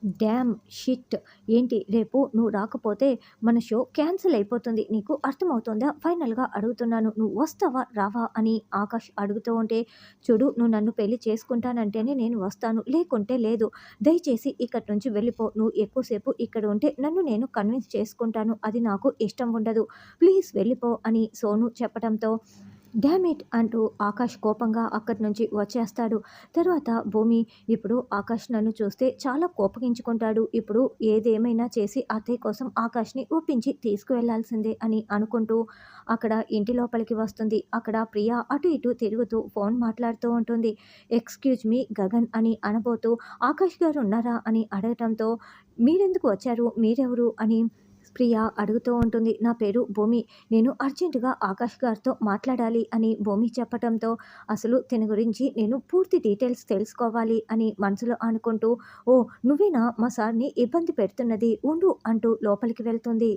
Dam shit! ఏంటి రేపు నువ్వు రాకపోతే మన షో క్యాన్సిల్ అయిపోతుంది. నీకు అర్థమవుతోందా? ఫైనల్‌గా అడుగుతున్నాను. నువ్వు వస్తావా? రావా? అని ఆకాష్ అడుగుతూ ఉంటే, చూడు నువ్వు నన్ను పెళ్లి చేసుకుంటానంటేనే నేను వస్తాను. లేకుంటే లేదు. దయచేసి ఇక్కడి నుంచి వెళ్ళిపో. నువ్వు ఎక్కువ సేపు ఇక్కడ ఉంటే నన్ను నేను కన్విన్స్ చేసుకుంటాను. అది నాకు ఇష్టం ఉండదు. ప్లీజ్ వెళ్ళిపో అని సోను చెప్పటంతో డామ్ ఇట్! అంటూ ఆకాష్ కోపంగా అక్కడి నుంచి వచ్చేస్తాడు. తర్వాత భూమి ఇప్పుడు ఆకాష్ నన్ను చూస్తే చాలా కోపగించుకుంటాడు. ఇప్పుడు ఏదేమైనా చేసి అత్తయ్య కోసం ఆకాష్‌ని ఒప్పించి తీసుకువెళ్లాల్సిందే అని అనుకుంటూ అక్కడ ఇంటి లోపలికి వస్తుంది. అక్కడ ప్రియ అటు ఇటు తిరుగుతూ ఫోన్ మాట్లాడుతూ ఉంటుంది. ఎక్స్‌క్యూజ్ మీ గగన్ అని అనబోతూ ఆకాష్ గారు ఉన్నారా? అని అడగటంతో మీరెందుకు వచ్చారు? మీరెవరు? అని ప్రియ అడుగుతూ ఉంటుంది. నా పేరు భూమి. నేను అర్జెంటుగా ఆకాష్ గారితో మాట్లాడాలి అని భూమి చెప్పటంతో అసలు తిన గురించి నేను పూర్తి డీటెయిల్స్ తెలుసుకోవాలి అని మనసులో అనుకుంటూ, ఓహ్! నువ్వేనా మా సార్‌ని ఇబ్బంది పెడుతున్నది? ఉండు అంటూ లోపలికి వెళ్తుంది.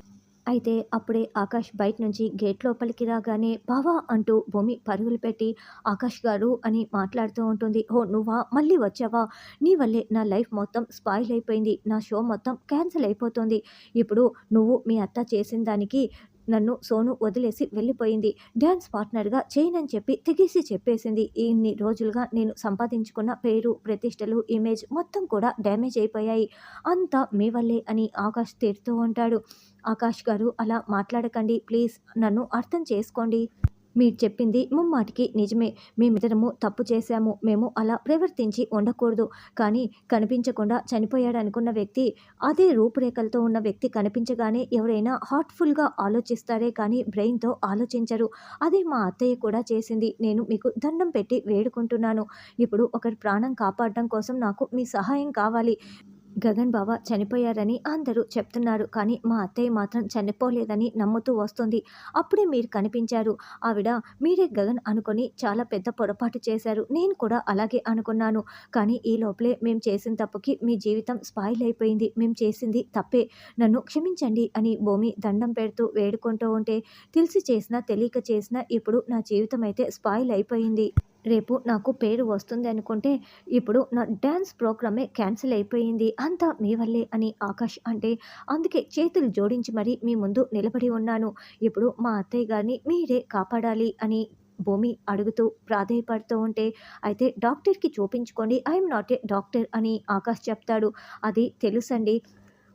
అయితే అప్పుడే ఆకాష్ బయట నుంచి గేట్ లోపలికి రాగానే బావా అంటూ భూమి పరుగులు పెట్టి ఆకాష్ గారు అని మాట్లాడుతూ ఉంటుంది. ఓ నువ్వా మళ్ళీ వచ్చావా? నీ వల్లే నా లైఫ్ మొత్తం స్పాయిల్ అయిపోయింది. నా షో మొత్తం క్యాన్సిల్ అయిపోతుంది. ఇప్పుడు నువ్వు మీ అత్త చేసిన దానికి నన్ను సోను వదిలేసి వెళ్ళిపోయింది. డ్యాన్స్ పార్ట్నర్గా చేయనని చెప్పి తెగేసి చెప్పేసింది. ఇన్ని రోజులుగా నేను సంపాదించుకున్న పేరు ప్రతిష్టలు ఇమేజ్ మొత్తం కూడా డ్యామేజ్ అయిపోయాయి. అంతా మీ వల్లే అని ఆకాష్ తిడుతూ ఉంటాడు. ఆకాష్ గారు అలా మాట్లాడకండి ప్లీజ్, నన్ను అర్థం చేసుకోండి. మీరు చెప్పింది ముమ్మాటికి నిజమే. మేమిద్దరము తప్పు చేశాము. మేము అలా ప్రవర్తించి ఉండకూడదు. కానీ కనిపించకుండా చనిపోయాడనుకున్న వ్యక్తి, అదే రూపురేఖలతో ఉన్న వ్యక్తి కనిపించగానే ఎవరైనా హార్ట్‌ఫుల్‌గా ఆలోచిస్తారే కానీ బ్రెయిన్‌తో ఆలోచించరు. అదే మా అత్తయ్య కూడా చేసింది. నేను మీకు దండం పెట్టి వేడుకుంటున్నాను. ఇప్పుడు ఒకరి ప్రాణం కాపాడడం కోసం నాకు మీ సహాయం కావాలి. గగన్ బావ చనిపోయారని అందరూ చెప్తున్నారు. కానీ మా అత్తయ్య మాత్రం చనిపోలేదని నమ్ముతూ వస్తుంది. అప్పుడే మీరు కనిపించారు. ఆవిడ మీరే గగన్ అనుకొని చాలా పెద్ద పొరపాటు చేశారు. నేను కూడా అలాగే అనుకున్నాను. కానీ ఈ లోపలే మేము చేసిన తప్పుకి మీ జీవితం స్పాయిల్ అయిపోయింది. మేము చేసింది తప్పే. నన్ను క్షమించండి అని భూమి దండం పెడుతూ వేడుకుంటూ ఉంటే, తెలిసి చేసినా తెలియక చేసినా ఇప్పుడు నా జీవితం అయితే స్పాయిల్ అయిపోయింది. రేపు నాకు పేరు వస్తుంది అనుకుంటే ఇప్పుడు నా డ్యాన్స్ ప్రోగ్రామే క్యాన్సిల్ అయిపోయింది. అంతా మీ వల్లే అని ఆకాష్ అంటే, అందుకే చేతులు జోడించి మరీ మీ ముందు నిలబడి ఉన్నాను. ఇప్పుడు మా అత్తయ్య గారిని మీరే కాపాడాలి అని భూమి అడుగుతూ ప్రాధేయపడుతూ ఉంటే, అయితే డాక్టర్‌కి చూపించుకోండి. ఐయామ్ నాట్ ఏ డాక్టర్ అని ఆకాష్ చెప్తాడు. అది తెలుసండి.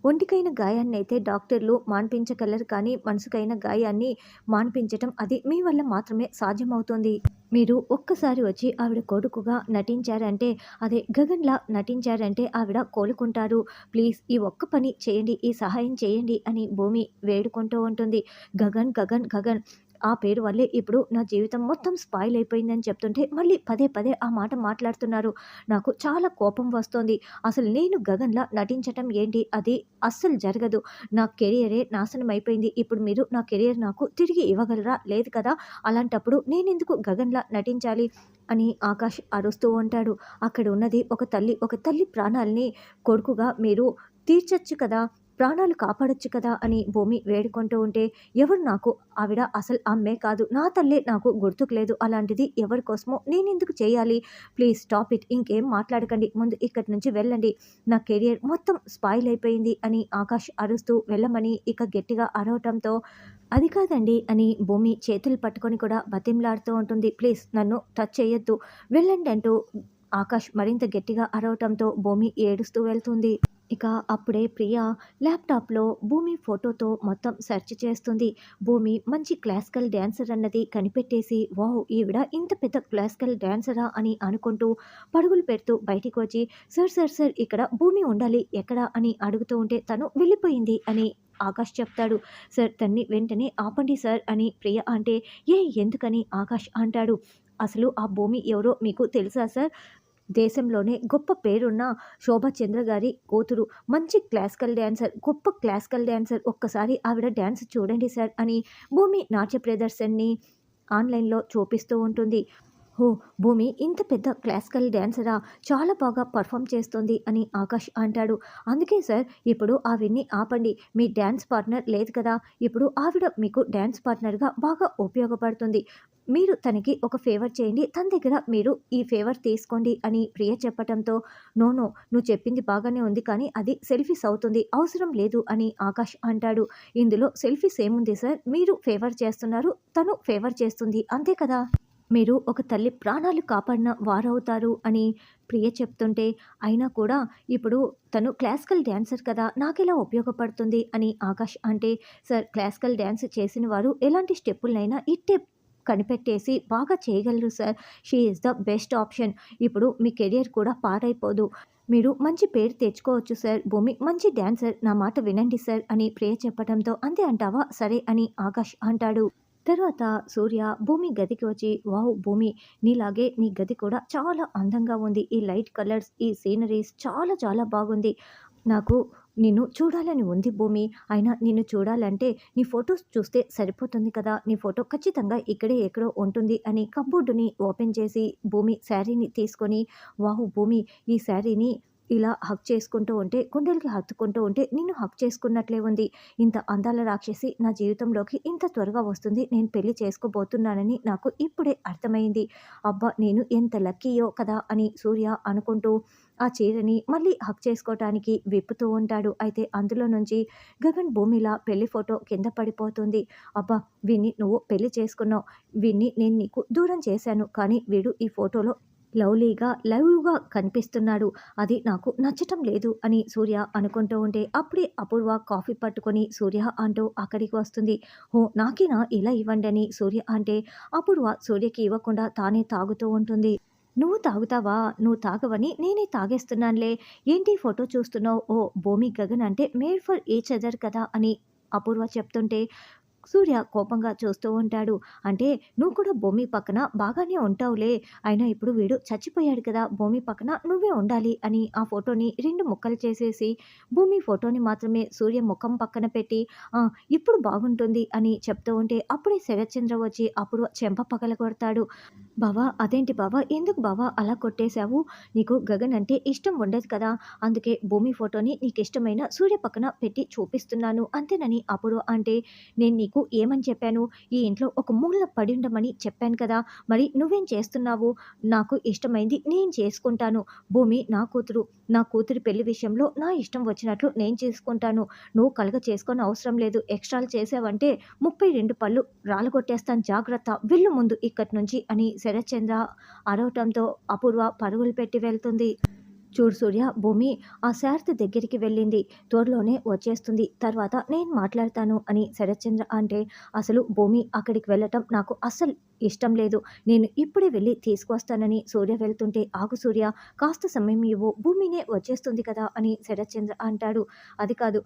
ఒంటికైన గాయాన్నయితే డాక్టర్లు మాన్పించగలరు కానీ మనసుకైన గాయాన్ని మాన్పించటం అది మీ వల్ల మాత్రమే సాధ్యమవుతుంది. మీరు ఒక్కసారి వచ్చి ఆవిడ కొడుకుగా నటించారంటే, అదే గగన్‌లా నటించారంటే ఆవిడ కోలుకుంటారు. ప్లీజ్ ఈ ఒక్క పని చేయండి. ఈ సహాయం చేయండి అని భూమి వేడుకుంటూ ఉంటుంది. గగన్, గగన్, గగన్ ఆ పేరు వల్లే ఇప్పుడు నా జీవితం మొత్తం స్పాయిల్ అయిపోయిందని చెప్తుంటే మళ్ళీ పదే పదే ఆ మాట మాట్లాడుతున్నారు. నాకు చాలా కోపం వస్తోంది. అసలు నేను గగన్‌లా నటించటం ఏంటి? అది అస్సలు జరగదు. నా కెరియరే నాశనం అయిపోయింది. ఇప్పుడు మీరు నా కెరియర్ నాకు తిరిగి ఇవ్వగలరా? లేదు కదా! అలాంటప్పుడు నేనెందుకు గగన్‌లా నటించాలి? అని ఆకాష్ అరుస్తూ ఉంటాడు. అక్కడ ఉన్నది ఒక తల్లి. ఒక తల్లి ప్రాణాల్ని కొడుకుగా మీరు తీర్చొచ్చు కదా! ప్రాణాలు కాపాడొచ్చు కదా! అని భూమి వేడుకుంటూ ఉంటే, ఎవరు నాకు ఆవిడ అసలు అమ్మే కాదు. నా తల్లే నాకు గుర్తుకు లేదు. అలాంటిది ఎవరి కోసమో నేనెందుకు చేయాలి? Please stop it. ఇంకేం మాట్లాడకండి. ముందు ఇక్కడి నుంచి వెళ్ళండి. నా కెరియర్ మొత్తం స్పాయిల్ అయిపోయింది అని ఆకాష్ అరుస్తూ వెళ్ళమని ఇక గట్టిగా అరవటంతో, అది కాదండి అని భూమి చేతులు పట్టుకొని కూడా బతిమలాడుతూ ఉంటుంది. ప్లీజ్ నన్ను టచ్ చేయొద్దు. వెళ్ళండి అంటూ ఆకాష్ మరింత గట్టిగా అరవటంతో భూమి ఏడుస్తూ వెళ్తుంది. ఇక అప్పుడే ప్రియ ల్యాప్‌టాప్‌లో భూమి ఫోటోతో మొత్తం సెర్చ్ చేస్తుంది. భూమి మంచి క్లాసికల్ డాన్సర్ అన్నది కనిపెట్టేసి, వావ్! ఈవిడ ఇంత పెద్ద క్లాసికల్ డాన్సరా అని అనుకుంటూ పరుగులు పెడుతూ బయటికొచ్చి, సార్ సార్ సార్ ఇక్కడ భూమి ఉండాలి. ఎక్కడ? అని అడుగుతూ ఉంటే తను వెళ్ళిపోయింది అని ఆకాష్ చెప్తాడు. సార్ తన్ని వెంటనే ఆపండి సార్ అని ప్రియ అంటే, ఎందుకని ఆకాష్ అంటాడు. అసలు ఆ భూమి ఎవరో మీకు తెలుసా సార్? దేశంలోనే గొప్ప పేరున్న శోభాచంద్ర గారి కూతురు. మంచి క్లాసికల్ డాన్సర్. గొప్ప క్లాసికల్ డాన్సర్. ఒక్కసారి ఆవిడ డాన్స్ చూడండి సార్ అని భూమి నాట్య ప్రదర్శనని ఆన్‌లైన్‌లో చూపిస్తూ ఉంటుంది. ఓహ్! భూమి ఇంత పెద్ద క్లాసికల్ డాన్సరా? చాలా బాగా పర్ఫార్మ్ చేస్తుంది అని ఆకాష్ అంటాడు. అందుకే సార్ ఇప్పుడు ఆవిడ్ని ఆపండి. మీ డాన్స్ పార్ట్నర్ లేదు కదా! ఇప్పుడు ఆవిడ మీకు డాన్స్ పార్ట్నర్‌గా బాగా ఉపయోగపడుతుంది. మీరు తనకి ఒక ఫేవర్ చేయండి. తన దగ్గర మీరు ఈ ఫేవర్ తీసుకోండి అని ప్రియ చెప్పటంతో, నో, నో, నువ్వు చెప్పింది బాగానే ఉంది కానీ అది సెల్ఫీస్ అవుతుంది. అవసరం లేదు అని ఆకాష్ అంటాడు. ఇందులో సెల్ఫీస్ ఏముంది సార్? మీరు ఫేవర్ చేస్తున్నారు. తను ఫేవర్ చేస్తుంది. అంతే కదా! మీరు ఒక తల్లి ప్రాణాలు కాపాడిన వారవుతారు అని ప్రియ చెప్తుంటే, అయినా కూడా ఇప్పుడు తను క్లాసికల్ డాన్సర్ కదా! నాకెలా ఉపయోగపడుతుంది అని ఆకాష్ అంటే, సార్ క్లాసికల్ డాన్స్ చేసిన వారు ఎలాంటి స్టెప్పులనైనా ఇట్టే కనిపెట్టేసి బాగా చేయగలరు sir. She is the best option. ఇప్పుడు మీ కెరియర్ కూడా పాడైపోదు. మీరు మంచి పేరు తెచ్చుకోవచ్చు సార్. భూమి మంచి డాన్సర్. నా మాట వినండి సార్ అని ప్రియ చెప్పడంతో, అంతే అంటావా? సరే అని ఆకాష్ అంటాడు. తర్వాత సూర్య భూమి గదికి వచ్చి, వావ్ భూమి, నీలాగే నీ గది కూడా చాలా అందంగా ఉంది. ఈ లైట్ కలర్స్, ఈ సీనరీస్ చాలా చాలా బాగుంది. నాకు నిన్ను చూడాలని ఉంది భూమి. అయినా నిన్ను చూడాలంటే నీ ఫొటోస్ చూస్తే సరిపోతుంది కదా! నీ ఫోటో ఖచ్చితంగా ఇక్కడే ఎక్కడో ఉంటుంది అని కప్‌బోర్డుని ఓపెన్ చేసి భూమి శారీని తీసుకొని, వావ్ భూమి, ఈ శారీని ఇలా హగ్ చేసుకుంటూ ఉంటే, గుండెలకి హత్తుకుంటూ ఉంటే నిన్ను హగ్ చేసుకున్నట్లే ఉంది. ఇంత అందాల రాక్షసి నా జీవితంలోకి ఇంత త్వరగా వస్తుంది. నేను పెళ్లి చేసుకోబోతున్నానని నాకు ఇప్పుడే అర్థమైంది. అబ్బా! నేను ఎంత లక్కీయో కదా అని సూర్య అనుకుంటూ ఆ చీరని మళ్ళీ హగ్ చేసుకోవటానికి విప్పుతూ ఉంటాడు. అయితే అందులో నుంచి గగన్ భూమిలా పెళ్లి ఫోటో కింద పడిపోతుంది. అబ్బా! వీడిని నువ్వు పెళ్లి చేసుకున్నావు. వీడిని నేను నీకు దూరం చేశాను. కానీ వీడు ఈ ఫోటోలో లైవ్‌గా కనిపిస్తున్నాడు. అది నాకు నచ్చటం లేదు అని సూర్య అనుకుంటూ ఉంటే, అప్పుడే అపూర్వ కాఫీ పట్టుకొని సూర్య అంటూ అక్కడికి వస్తుంది. ఓహ్! నాకేనా ఇలా ఇవ్వండి అని సూర్య అంటే, అపూర్వ సూర్యకి ఇవ్వకుండా తానే తాగుతూ ఉంటుంది. నువ్వు తాగుతావా? నువ్వు తాగవని నేనే తాగేస్తున్నానులే. ఏంటి ఫోటో చూస్తున్నావు? ఓహ్! భూమి, గగన్ అంటే మేడ్ ఫర్ ఈచ్ అదర్ కదా అని అపూర్వ చెప్తుంటే, సూర్య కోపంగా చూస్తూ ఉంటాడు. అంటే నువ్వు కూడా భూమి పక్కన బాగానే ఉంటావులే. అయినా ఇప్పుడు వీడు చచ్చిపోయాడు కదా! భూమి పక్కన నువ్వే ఉండాలి అని ఆ ఫోటోని 2 ముక్కలు చేసేసి భూమి ఫోటోని మాత్రమే సూర్య ముఖం పక్కన పెట్టి, "ఆ! ఇప్పుడు బాగుంటుంది" అని చెప్తూ ఉంటే అప్పుడే శరత్చంద్ర వచ్చి అప్పుడు చెంప పగలగొడతాడు. బావా! అదేంటి బావా? ఎందుకు బావా అలా కొట్టేశావు? నీకు గగన్ అంటే ఇష్టం ఉండదు కదా! అందుకే భూమి ఫోటోని నీకిష్టమైన సూర్య పక్కన పెట్టి చూపిస్తున్నాను అంతేనని అపూర్వ అంటే, నేను నీకు ఏమని చెప్పాను? ఈ ఇంట్లో ఒక మూలన పడి ఉండమని చెప్పాను కదా! మరి నువ్వేం చేస్తున్నావు? నాకు ఇష్టమైంది నేను చేసుకుంటాను. భూమి నా కూతురు. నా కూతురి పెళ్లి విషయంలో నా ఇష్టం వచ్చినట్లు నేను చేసుకుంటాను. నువ్వు కలగ చేసుకోనవసరం లేదు. ఎక్స్ట్రాలు చేశావంటే 32 పళ్ళు రాలగొట్టేస్తాను జాగ్రత్త. వెళ్ళు ముందు ఇక్కడి నుంచి అని శరత్చంద్ర అరవటంతో అపూర్వ పరుగులు పెట్టి వెళ్తుంది. చూడు సూర్య, భూమి ఆ శారద దగ్గరికి వెళ్ళింది. త్వరలోనే వచ్చేస్తుంది. తర్వాత నేను మాట్లాడతాను అని శరత్చంద్ర అంటే, అసలు భూమి అక్కడికి వెళ్ళటం నాకు అస్సలు ఇష్టం లేదు. నేను ఇప్పుడే వెళ్ళి తీసుకొస్తానని సూర్య వెళ్తుంటే, ఆగు సూర్య, కాస్త సమయం ఇవ్వు, భూమినే వచ్చేస్తుంది కదా అని శరత్చంద్ర అంటాడు. అది కాదు,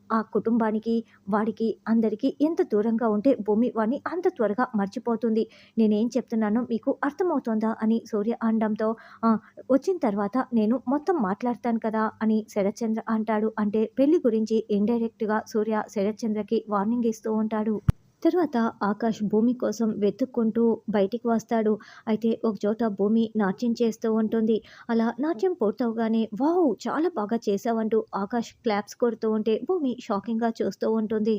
ఆ కుటుంబానికి, వాడికి, అందరికీ ఎంత దూరంగా ఉంటే భూమి వాడిని అంత త్వరగా మర్చిపోతుంది. నేనేం చెప్తున్నానో మీకు అర్థమవుతోందా అని సూర్య అనడంతో, "ఆ! వచ్చిన తర్వాత నేను మొత్తం మాట్లాడతాను కదా" అని శరత్చంద్ర అంటాడు. అంటే పెళ్లి గురించి ఇండైరెక్ట్‌గా సూర్య శరత్చంద్రకి వార్నింగ్ ఇస్తూ ఉంటాడు. తరువాత ఆకాష్ భూమి కోసం వెతుక్కుంటూ బయటికి వస్తాడు. అయితే ఒకచోట భూమి నాట్యం చేస్తూ ఉంటుంది. అలా నాట్యం పూర్తవగానే, వావ్! చాలా బాగా చేశావంటూ ఆకాష్ క్లాప్స్ కొడుతూ ఉంటే భూమి షాకింగ్‌గా చూస్తూ ఉంటుంది.